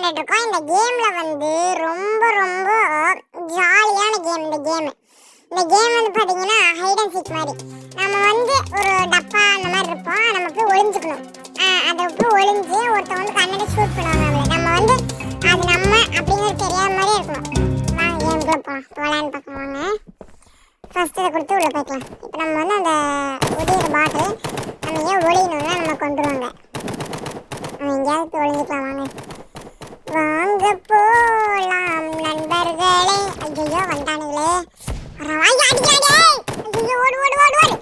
விளையாண்டுட்டு இருக்கோம். இந்த கேம்ல வந்து ரொம்ப ரொம்ப ஜாலியான கேம் இந்த கேம். இந்த கேம் வந்து பாத்தீங்கன்னா ஹைட் அண்ட் சீக் மாதிரி. நம்ம வந்து ஒரு டப்பா அந்த மாதிரி இருப்போம். நம்ம போய் ஒளிஞ்சுக்கணும். அதை போய் ஒளிஞ்சு ஒருத்தவங்க வந்து கண்ணாடி ஷூட் பண்ணுவாங்க. நம்ம வந்து அது நம்ம அப்படிங்கிறது தெரியாத மாதிரி இருக்கணும். வாங்க கேம்குள்ள போகலான்னு பார்க்குவாங்க. ஃபர்ஸ்ட் இதை கொடுத்து உள்ள போய்க்கலாம். இப்போ நம்ம வந்து அந்த ஒளியிற பாட்டில் நம்ம ஏன் ஒளியணும்னா நம்ம கொண்டுருவாங்க. நம்ம எங்கேயாவது ஒளிஞ்சுக்கலாம். வாங்க போலாம் நண்பர்களே. ஐயோ வந்தானுங்களே. ஐயோ ஓடு ஓடு ஓடு ஓடு.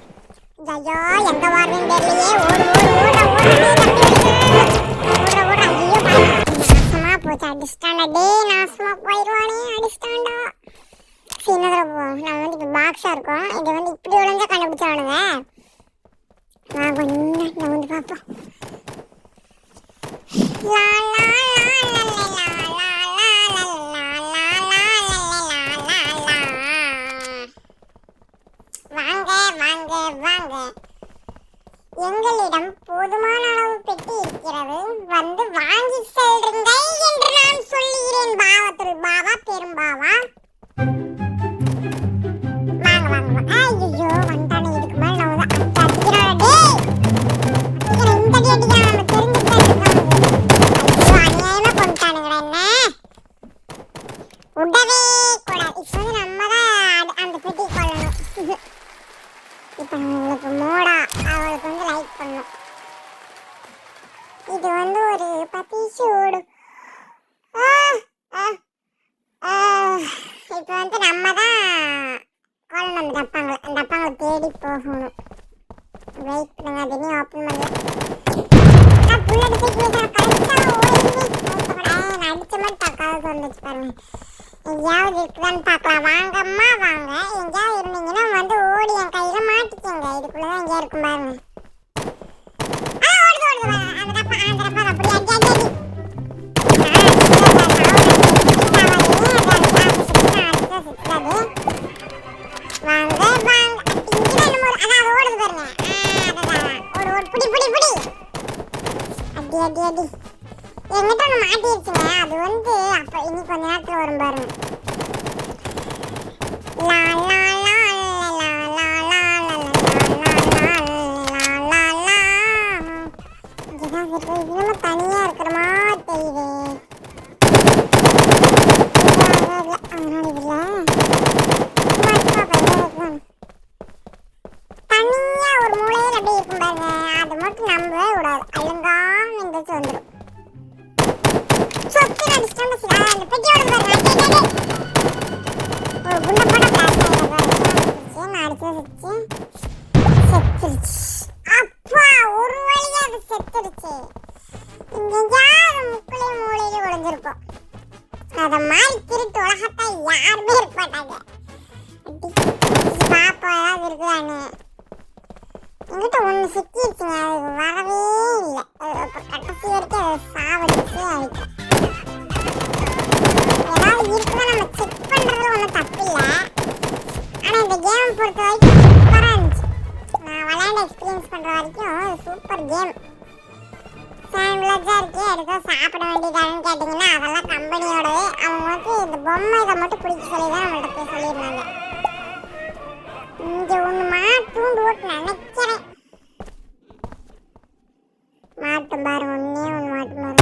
ஐயோ எங்க வாருன்னு தெரியலையே. ஓடு ஓடு ஓட ஓட. ஐயோ நாசமா போச்சு. அடிஸ்டாண்டா டே, நாசமா போயிடுவானே. அடிஸ்டாண்டா சின்னதில் போவோம். நம்ம வந்து இப்போ பாக்ஸாக இருக்கோம். இது வந்து இப்படி ஒளிஞ்சா கண்டுபிடிச்சானுங்க. கொஞ்சம் வந்து பார்ப்போம். எங்களிடம் போதுமான அளவு பெட்டி இருக்கிறது, வந்து வாங்கி செல்லுங்கள் என்று நான் சொல்லுகிறேன். பாவத்துள் பாவா பெரும்பாவா. வாங்க வாங்க. ஐயோ வந்தானே. இதுக்கு மேல நான் வந்து அடிக்கிறான். இந்த அடி அடிக்கிறான். நம்ம தெரிஞ்சுக்கிட்டே அநியாயமா கொண்டானுங்களா என்ன. உடவே கூடாது. இப்போ வந்து நம்ம தான் அந்த பெட்டி கொள்ளணும். இப்போ நம்மளுக்கு மோடா அவளுக்கு வந்து லைக் பண்ணணும். இது வந்து ஒரு பத்திசூடு. இப்போ வந்து நம்ம தான் கொள்ளணும். அந்த டப்பாங்களை தேடி போகணும். வெயிட் பண்ணுங்க. அதையும் ஓப்பன் பண்ணலாம். புள்ளடி தூக்கி அடிச்ச மாதிரி தக்காவது வந்துச்சு பாருங்க. எங்கேயாவது இருக்குதான்னு பார்க்கலாம். வாங்கம்மா வாங்க. எங்கேயாவது இருந்தீங்கன்னா வந்து ஓடி என் கையில மாட்டிக்கோங்க. இதுக்குள்ளதான் எங்கேயா இருக்கும் பாருங்க. ஓடுது ஓடுது. அந்த டப்பா அப்படி அடி அடி அடி. வாங்க வாங்க. அதான் ஓடுது பாருங்க. ஒரு ஒரு புடி புடி புடி. அடி அடி அடி. எங்கிட்ட ஒன்று மாட்டிருச்சுங்க. அது வந்து அப்போ இன்னும் கொஞ்ச நேரத்தில் வரும் பாருங்க. லா லா லா லா லா லா லா லா லா. இதுதான் இருக்கு. இது நம்ம தனியாக இருக்கிற மாதிரி தெரியுது. அதனால இதில் தனியாக ஒரு மூலையில் அப்படியே இருக்கும் பாருங்க. அது மட்டும் நம்பவே கூடாது. அழுங்காம எந்திரிச்சு வந்துடும். சொத்து அடிச்சிட்டோம். அந்த பெட்டியோட பாருங்க. ஒரு குண்டை போட நான் அடிச்சு செத்துருச்சு. அப்பா ஒரு வழியா அது செத்துருச்சு. இங்க எங்கேயாவது முக்குலையும் மூலையில ஒளிஞ்சிருக்கும். அத மாதிரி திருட்டு உலகத்தை யாருமே இருக்க மாட்டாங்க. பாப்பா ஏதாவது இருக்குதானே. என்கிட்ட ஒன்று சிக்கிடுச்சுங்க. அது வரவே இல்லை. கடைசி வரைக்கும் அதை சாவடிச்சு ஆயிட்டேன். ஏதாவது இருக்குன்னா நம்ம செக் பண்ணுறதுல ஒன்றும் தப்பு இல்லை. ஆனால் இந்த கேம் பொறுத்த வரைக்கும் சூப்பராக இருந்துச்சு. நான் விளையாண்டு எக்ஸ்பீரியன்ஸ் பண்ணுற வரைக்கும் சூப்பர் கேம். சாண்ட்விச்சாக இருக்கே எடுத்து சாப்பிட வேண்டியதான்னு கேட்டிங்கன்னா அதெல்லாம் கம்பெனியோடவே. அவங்களுக்கு இந்த பொம்மைகளை மட்டும் பிடிக்க சொல்லி தான் நம்மள்ட்ட போய் சொல்லியிருந்தாங்க. இங்கே ஒன்று மாட்டுண்டு ஓட்டு நினைக்கிறேன். மாட்டும் பாரு. ஒன்னே ஒன்று மாட்டும் பாரு.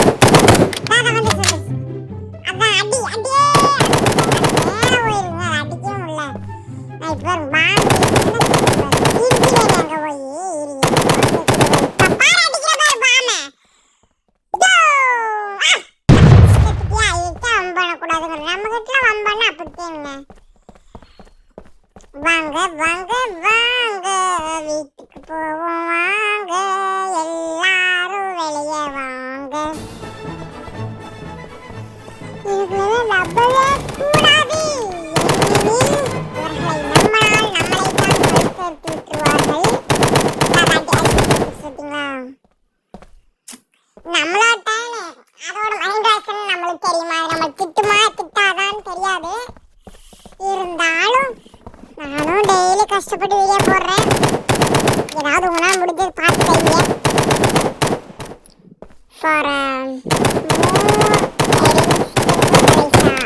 அதான் அடி அடியே மேலே போயிருங்க. அடிக்கவே முடியல. நான் இப்போ பாம்பு அங்கே போய் பாரு அடிக்கிற பாரு பாம்பை. வம்பண்ணக்கூடாதுங்க. நம்ம கிட்ட வம்பண்ணா அப்படித்தேங்க. வாங்க வாங்க வாங்க வீட்டுக்கு போவோம். வாங்க எல்லாரும் வெளியே வாங்க. இதுக்குள்ளே நம்பவே கூடாது. இவர்களை நம்மளால் நம்மளை தான் விட்டுருவார்கள். பார்த்தீங்களா நம்மளோட அதோட மைண்ட் வாய்ஸ்ன்னு நம்மளுக்கு தெரியுமா. நம்ம திட்டுமா திட்டாதான்னு தெரியாது. இருந்தாலும் நானும் டெய்லி கஷ்டப்பட்டு வீடியோ போடுறேன். ஏதாவது உங்களால் முடிஞ்சது பார்த்து செய்ய. for more Elisa.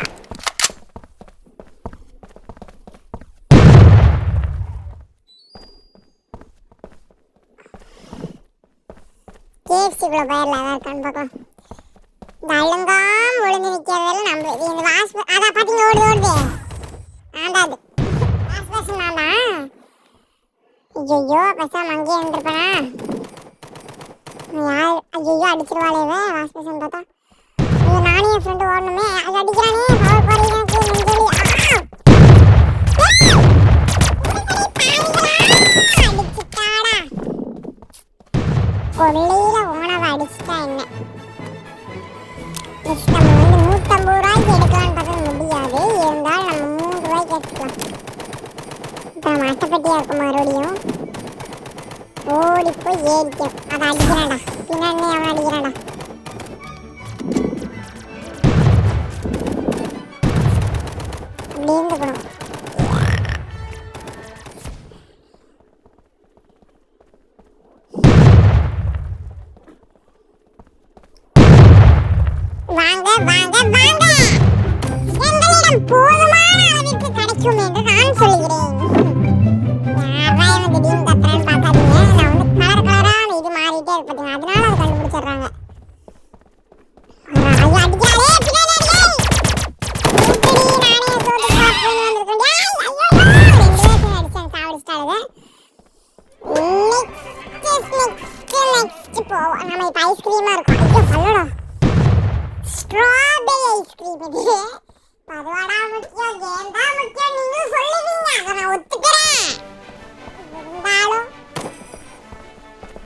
கேஎஃப்சிக்குள்ள போயிடல அதான் இருக்கான்னு பார்க்கலாம். இந்த அழுங்காம ஒளிஞ்சு நிற்கிறதெல்லாம் நம்ம இந்த வாஷ் அதான் பார்த்தீங்க ஓடுது ஓடுது ஆண்டா அது வாஷ் பேஷன் தானா? ஐயோ பேசாம அங்கேயே இருந்திருப்பேனா? யார் ஐயோ அடிச்சிருவாளேவே வாஷ் பேஷன் பார்த்தா. ஐயோ நானும் என் ஃப்ரெண்டு ஓடணுமே அது அடிக்கிறானே பவர் போறீங்க நெஞ்சொலி அடிச்சுட்டாடா கொள்ளையில ஓனவை அடிச்சுட்டா என்ன. நெக்ஸ்ட் நம்ம வந்து 150 ரூபாய்க்கு எடுக்கலான்னு பார்த்தா முடியாது. இருந்தாலும் நம்ம 3 ரூபாய்க்கு எடுத்துக்கலாம். இப்போ நம்ம அட்டைப்பட்டியாக இருக்கும் மறுபடியும் ஓடி போய் ஏறிக்கும். அதை அடிக்கிறான்டா பின்னாடி அவன் அடிக்கிறான்டா. அப்படி இருந்துக்கணும். வாங்க வாங்க வாங்க எங்களிடம் போதுமான அளவிற்கு கிடைக்கும் என்று நான் சொல்கிறேன். யாரா இவன் திடீர்னு கத்துறான்னு பார்க்காதீங்க. நான் வந்து கலர் கலரான இது மாறிட்டே இருக்கு பார்த்தீங்க. அதனால அதை கண்டுபிடிச்சிடுறாங்க. ஐயோ அடிக்காதே பின்னாடி நானே சோத்து சாப்பிட்டு வந்திருக்கேன். ஐயோ 2 வருஷம் அடிச்சாங்க சாவடிச்சிட்டாளுங்க. நெக்ஸ்ட் போவோம். நம்ம இப்போ ஐஸ்கிரீமா இருக்கும். ஐயோ சொல்லடா ஸ்ட்ராபெரி ஐஸ்கிரீம் இது. பதுவாடா முக்கியம் கேம் தான் முக்கியம் நீங்க சொல்லுவீங்க. அதை நான் ஒத்துக்கிறேன். இருந்தாலும்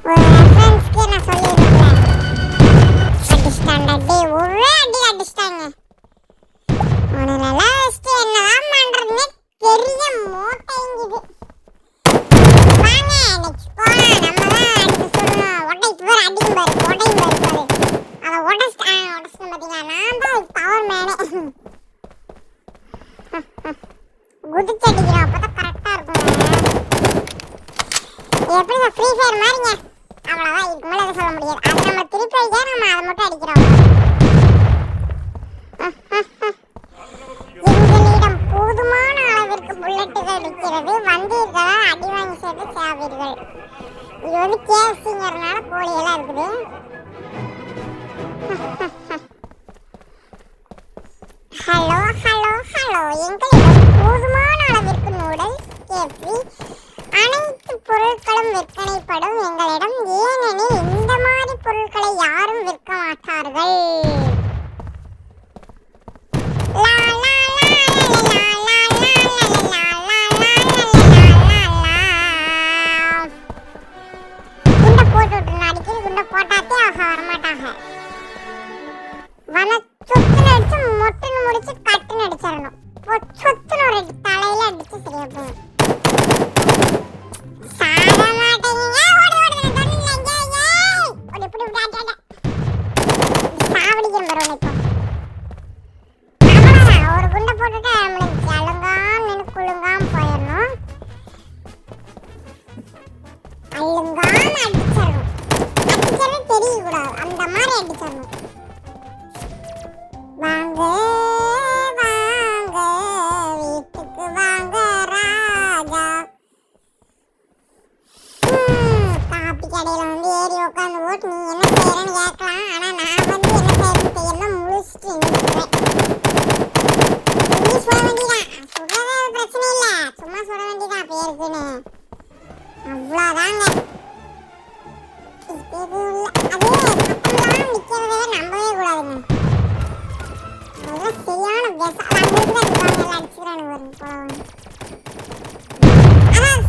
ஒரு ரெஃபரன்ஸ்க்கு நான் சொல்லியிருக்கேன். அடிச்சிட்டாண்டா டே ஒரே அடி அடிச்சிட்டாங்க. உனெல்லாம் வச்சுட்டு என்னதான் பண்றதுன்னு தெரிய மூட்டைங்குது. வாங்க நெக்ஸ்ட் போலாம். நம்ம தான் அடுத்து சொல்லணும். ஒட்டைக்கு பேர் அடிக்கும் பாரு ஒட்டையும் பாரு அதை உடச்சிட்டேன் பார்த்தீங்களா. நான் தான் பவர் மேனே குதிச்சு அடிக்கிறோம். அப்பதான் கரெக்டா இருக்கும். எப்படி ஃப்ரீ ஃபயர் மாதிரிங்க அவ்வளோதான். இதுக்கு மேலே எதுவும் சொல்ல முடியாது. அது நம்ம திருப்பி அடிக்க நம்ம அதை மட்டும் அடிக்கிறோம். எங்களிடம் போதுமான அளவிற்கு புல்லட்டுகள் இருக்கிறது. வந்தீர்களால் அடி வாங்கி சேர்த்து சாவீர்கள். இது வந்து கேஎஃப்சிங்கிறதுனால கோழியெல்லாம் இருக்குது. ஹலோ ஹலோ ஹலோ எங்களிடம் போதுமான அளவிற்கு நூடல்ஸ் கேஎஃப்சி அனைத்து பொருட்களும் விற்பனைப்படும் எங்களிடம். ஏனெனில் இந்த மாதிரி பொருட்களை யாரும் விற்க மாட்டார்கள். குண்டை போட்டு விட்டுருந்தா அடிக்கடி குண்டை போட்டாத்தே ஆக வரமாட்டாங்க. சொத்துன்னு அடிச்சு மொட்டுன்னு முடிச்சு கட்டுன்னு அடிச்சிடணும். சொத்துன்னு ஒரு தலையில அடிச்சு சரியா போகும். சாட மாட்டேங்க சாவடிக்கிறேன் பரவாயில்ல. இப்போ அவ்வளோதான் ஒரு குண்டை போட்டுட்டு நம்மளுக்கு அழுங்காம நின்று குழுங்காம போயிடணும். அழுங்காம அடிச்சிடணும். அடிக்கிறது தெரியக்கூடாது. அந்த மாதிரி அடிச்சிடணும். வாங்க வாங்க வீட்டுக்கு வாங்க ராஜா. காப்பி கடையில் வந்து ஏறி உட்காந்து போட்டு நீ என்ன செய்யறன்னு கேட்கலாம். ஆனால் நான் வந்து என்ன செய்யறன்னு தெரியல முழிச்சிட்டு நின்றுடுவேன். நீ சொல்ல வேண்டியதான். சுடுறது பிரச்சனை இல்லை. சும்மா சொல்ல வேண்டியதான் பேருக்குன்னு. அவ்வளோதாங்க. அது சத்தம்லாம் நிற்கிறதே நம்பவே கூடாதுங்க. சரியான அடிச்சுக்கிறானு வரும் போல. அதான்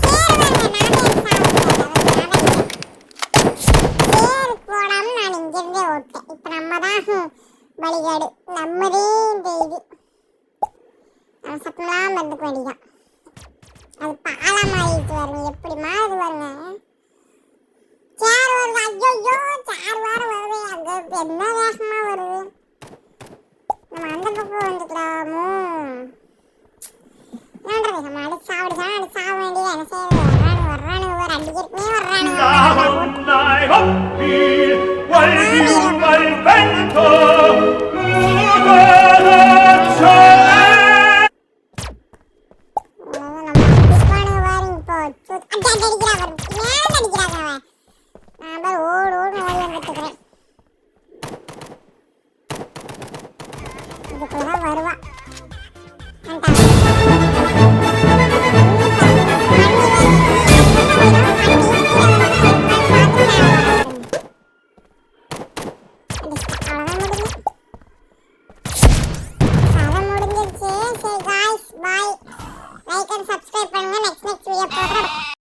சேரு போடாம நான் இங்கிருந்தே ஓட்டேன். இப்ப நம்ம தான் வழிகாடு. நம்மதே இந்த இது நம்ம சத்தம்லாம் வந்துக்க வேண்டியதான். அது பாலா மாறிட்டு வருங்க. எப்படி மாறுது வருங்க. சேர் வருது. ஐயோ சேர் வேற வருது. அங்க என்ன வேகமா வருது. நம்ம அந்த பக்கம் வந்துக்கலாமோ ஏன்றது நம்ம அடி சாவடிச்சாலும் அடி சாவ வேண்டியது. என்ன செய்யறது. வர்றானு ஒரு அடிக்கிறதுமே வர்றானு. டப்பாக்குள்ள தான் வருவா.